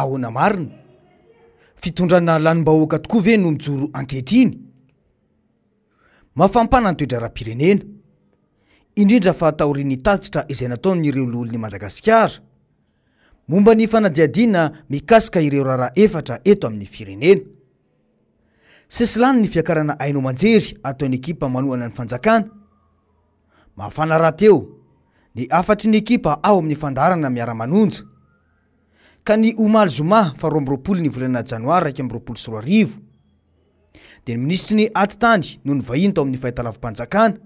ahoana marina fitondrana lanim-bahoaka tokoa ve no mijoro ankehitriny mafampana ny toetra raha-pirenena indrindra fa taoriany tatitra izay nataon'ireo lolon'i Madagasikara momba ny fanadiadiana mikasika ireo raharaha efatra eto amin'ny firenena sesilany ny fiakarana aino manjery ataon'ny ekipa manohana ny fanjakana mafana raha teo ny afatry ny ekipa ao amin'ny fandarana miara-manonja ka ny omaly zoma fa 20 ny volana janoary 2024 dia ny ministry ny atitandry no ny vahiny tao amin'ny fahitalavim-panjakana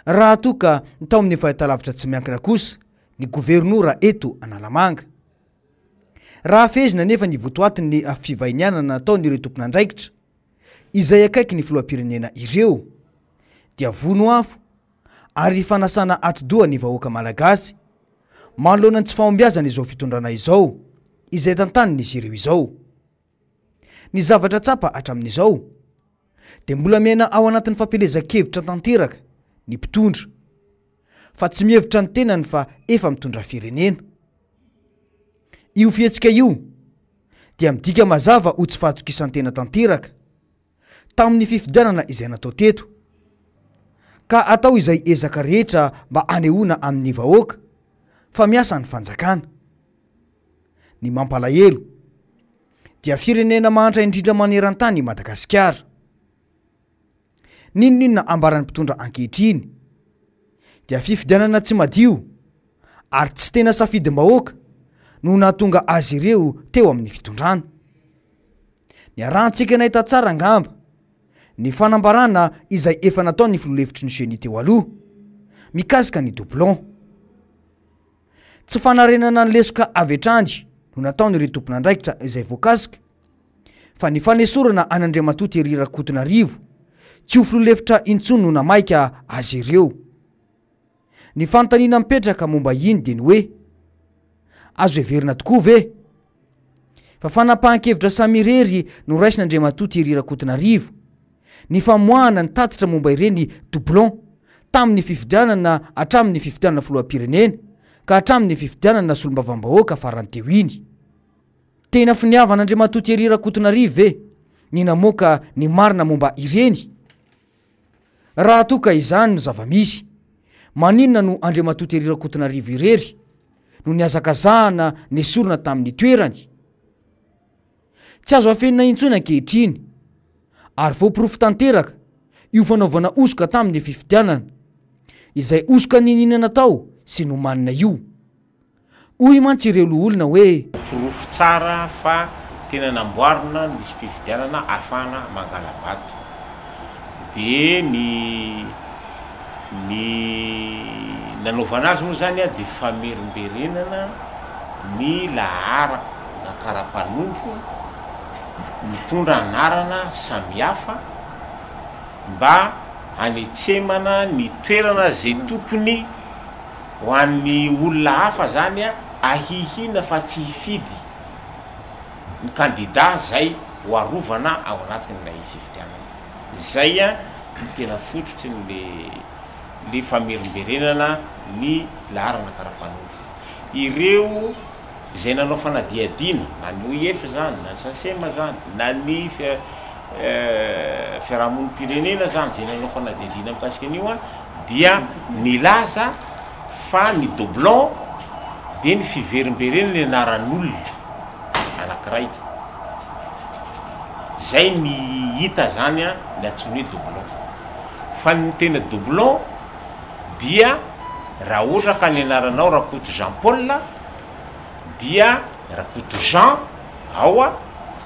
raha toka tao amin'ny fahitalavitra tsy miankina kosa ny gouvernoura eto Analamanga raha fezina nefa ny votoatiny ny fivainianana nataon'ireo tompon'andraikitra izay akaiky ny filoham-pirenena ireo dia vono afo ary fanasana atidoha ny vahoaka malagasy manoloana ny tsy fahombiazana izao fitondrana izao izay tantanin'izy ireo izao ny zavatra tsapa hatramin'izao dia mbola miaina ao anatin'ny fampelezan-kevitra tanteraka ny mpitondra fa tsy mihevitra ny tenany fa efa mitondra firenena io fihetsika io dia midika mazava ho tsy fahatokisantena tanteraka tamin'ny fifidianana izay natao teto ka atao izay ezaka rehetra mba anehoana amin'ny vahoaka fa miasa ny fanjakana ny mampalahelo dia firenena mahantra indrindra maneran-tany i Madagasikara ninonina ambaran'ny mpitondra ankehitriny dia fifidianana tsy madio ary tsy tena safidim-bahoaka no nahatonga azy ireo teo amin'ny fitondrana ny arahantsika nahita tsara angamba ny fanambarana izay efa nataon'ny filolevitry ny Génie teo aloha mikasika ny doublon tsy fanarenana ny lesoka avetrandry no nataon'ireo tompon'andraikitra izay voakasika fa ny fanesorana an'Andriamatoto ery Rakotonarivo tsy ho filolevitra intsony no namaika azy ireo ny fanontaniana mipetraka momba iny dia ny hoe azo heverina tokoa ve fa fanapahan-kevitra samirery no raisin'Andriamatoto ery Rakotonarivo ny famoahana ny tatitra momba ireny doublon tamin'ny fifidianana hatramin'ny fifidianana filoham-pirenena ka hatramin'ny fifidianana solombavam-bahoaka farany teo iny tena finiavan'Andriamatoto ery Rakotonarivo ve ny namoaka ny marina momba ireny raha toka izany no zava-misy maninona no Andriamatoto ery Rakotonarivo irery no niazakazahana ny sorona tamin'ny toerany tsy azo afenina intsony ankehitriny ary voaporofo tanteraka io fanaovana osoka tamin'ny fifidianana izay osoka ninina tao sy nomanina io hoy mantsy ireo loholona hoe porofo tsara fa tena namboarina nisy fifidianana afana mangalabato dia ny nanaovana azy moa zany a dia famerimberenana ny lahara na karapanondro mitondra anarana samihafa mba hanetsemana ny toerana zay tokony ho an'ny olona hafa zany a ahihina fa tsy hifidy ny kandida zay ho arovana ao anatin'ilay fifidianana zay a ny tena fototry le famerimberenana ny laharana karapanondro ireo zay nanao fanadiadiana na ny OIF zany na ny SACEM zany na ny fiarahamonim-pirenena zany zay nanao fanadiadiana mikasika an'io a dia nilaza fa ny doublon dia ny fiverimberenana ny anaran'olona anankiray zay ny hita zany a ny atsony hoe doublon fa ny tena doublon dia raha ohatra ka ny anaranao Rakoto Jean Paul dia Rakoto Jean ao a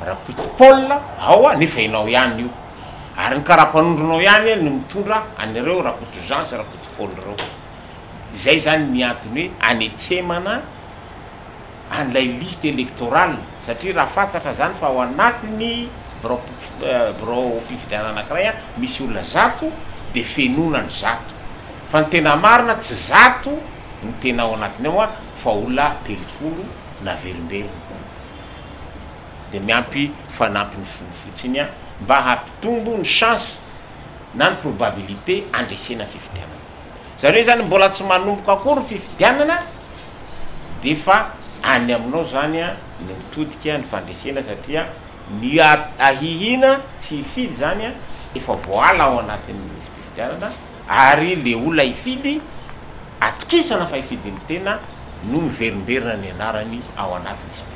Rakoto Paul ao a nefa hainao ihany io ary ny karapanondronao ihany no mitondra an'ireo Rakoto Jean sy Rakoto Paul reo zay zany ny antony hoe anetsemana an'ilay liste électorale satria raha fantatra zany fa ao anatiny birao mpifidianana anankiray a misy olona 100 dia fenona ny 100 fa ny tena marina tsy 100 ny tena ao anatiny ao a fa olona 30 na verimberina dia miampy fanampy ny fotsiny a mba hampitombo ny chance na ny probabilité andresena fifidianana zareo zany mbola tsy manomboka akory fifidianana dia fa any aminao zany a ny mitodika ny fandresena satria ny ahihina tsy hifidy zany a efa voala ao anatin'ny fifidianana ary le olona hifidy atokisana fa hifidiny tena no miverimberina ny anarany ao anatin'ny fifidianana.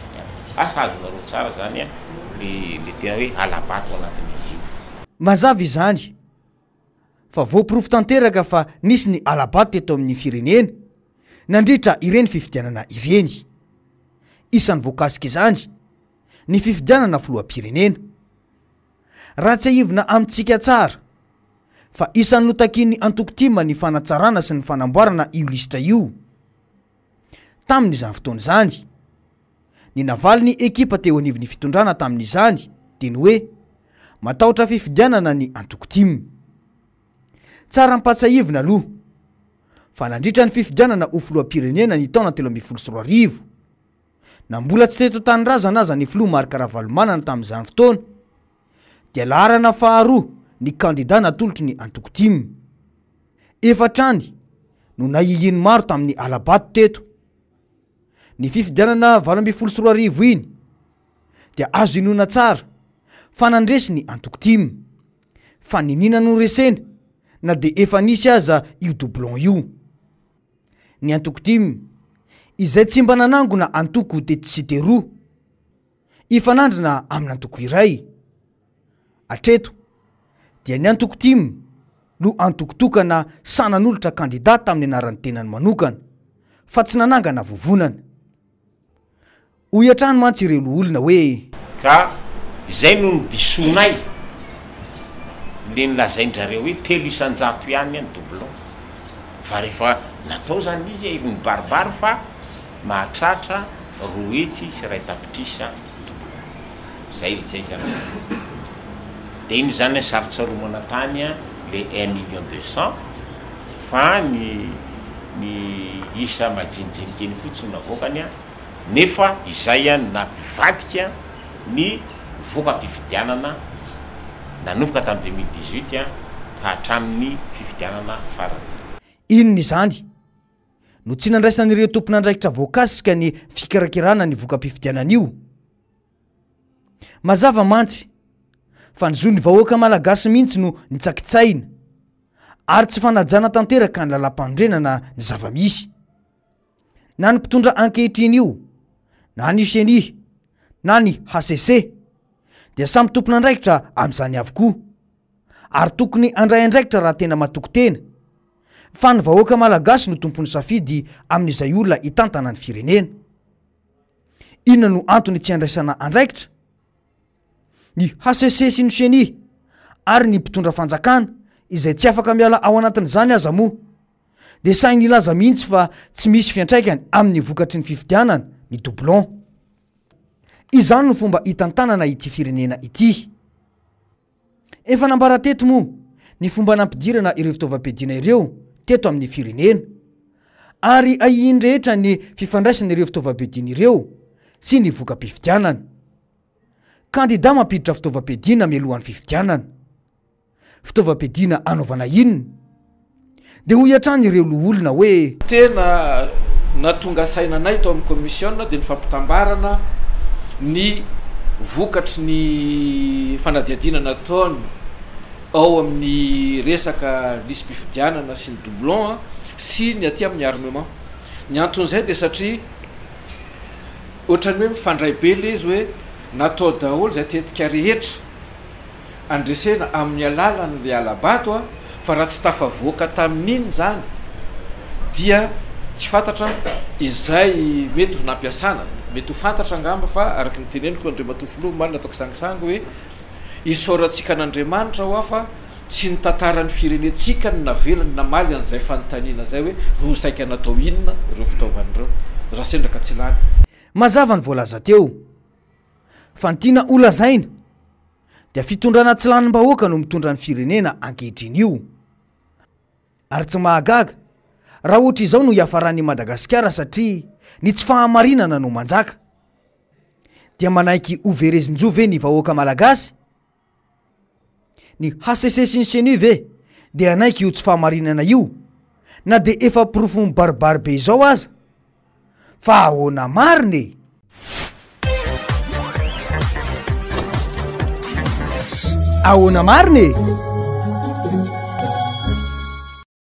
Asa azonareo tsara zany a le tena hoe alabato anatin'ny izy io. Mazava izany fa voapirofo tanteraka fa nisy ny alabato teto amin'ny firenena nandritra ireny fifidianana ireny. Isan'ny voakasika izany ny fifidianana filoham-pirenena. Raha tsy ahivina amintsika tsara fa isan'ny notakian'ny Antokotima ny fanatsarana sy ny fanamboarana io lisitra io. Tamin'izany fotoana izany ny navaly ny ekipa teo anivon'ny fitondrana tamin'izany dia ny hoe matahotra fifidianana ny Antokotima. Tsara mpatsahivina aloha fa nandritra ny fifidianana ho filoham-pirenena ny taona 2024 na mbola tsy teto tanindrazana aza ny filoha Marc Ravalomanana tamin'izany fotoana dia laharana faharoa ny kandida natolotry ny Antokotima. Efatrany no nahihiny maro tamin'ny alabato teto. Ny fifidianana 2024 iny dia azo inona tsara fa nandresy ny Antokotima fa ninina no resena na dia efa nisy aza io doublon io. Ny Antokotima izay tsy mba nanangona antoko tetitsite roa ifanandrina amin'ny antoko iray. Atreto dia ny Antokotima no antokotokana sanan'olotra kandida tamin'ny anaran'ny tenany manokana fa tsy nanangana vovonana. Hoy hatrany mantsy ireo olona hoe ka izay no nodisonay le nilazaindrareo hoe 300 ihany ny doublon fa rehefa natao zany izy ivony baribary fa mahatratra roetsy sy ray tapitrisa doublon zay zany. Dia iny zany sarotsaroana tany le 1,200,000 fa ny isa majinijinika eny fotsiny navokany nefa izay nampivadika ny voka-pifidianana nanomboka tamin'ny 2018 ka hatramin'ny fifidianana farany. Inona izany no tsy nandraisan'ireo tompon'andraikitra voakasika ny fikarakirana ny voka-pifidianana io. Mazava mantsy fa ny zon'ny vahoaka malagasy mihitsy no nitsakitsaina ary tsy fanajana tanteraka ny lalam-pandrenana ny zava-misy. Na ny mpitondra ankehitriny io na ny UCNI na ny HCC dia samy tompon'andraikitra amin'izany avokoa ary tokony andray andraikitra raha tena matoko tena fa ny vahoaka malagasy no tompony safidy amin'izay olona hitantana ny firenena. Inona no antony tsy andraisana andraikitra? Ny HCC sy ny UCNI ary ny mpitondra fanjakana izay tsy afaka miala ao anatin'izany aza moa dia sainy ilaza mihitsy fa tsy misy fiantraikany amin'ny vokatry ny fifidianana ny doublon. Izany no fomba hitantanana ity firenena ity. Efa nambara teto moa ny fomba nampidirana ireo fitaovam-piadiana ireo teto amin'ny firenena ary ahihiny rehetra ny fifandraisana ireo fitaovam-piadiana ireo sy ny voka-pifidianana. Kandida mampiditra fitaovam-piadiana mialohan'ny fifidianana. Fitaovam-piadiana anaovana inona? Dia hoy hatrany ireo olona hoe tena natonga sainanay tao amin'ny komisiona dia ny fampitambarana ny vokatry ny fanadiadiana nataony ao amin'ny resaka lisam-pifidianana sy ny doublon sy ny aty amin'ny armement. Ny anton'izay dia satria ohatrany hoe mifandray be le izy hoe natao daholo zay tetika rehetra andresena amin'ny alalan'le alabato fa raha tsy tafavoaka tamin'iny zany dia tsy fantatra izay mety ho nampiasana, mety ho fantatra angamba fa araky ny teneniko Andriamatofiloha malina ataoko sangisangy hoe isaorantsika n'Andriamanitra ho afa tsy ny tantarany firenetsika ny navelany namaly an'izay fanontaniana zay hoe ho saika natao inona ireo fitaovan'ireo raha sendraka tsy lany. Mazava ny voalaza teo fa ny tiana olazaina dia fitondrana tsy lanim-bahoaka no mitondra ny firenena ankehitriny io. Ary tsy mahagaga raha ohatra izao no hiafaran'ny Madagasikara satria ny tsy fahamarinana no manjaka. Dia manaiky overezin-jo ve ny vahoaka malagasy? Ny HCC sy ny UCNI ve dia anaiky io tsy fahamarinana io na dia efa pirofony baribary be izao aza fa ahoana marina e. ahoana marina e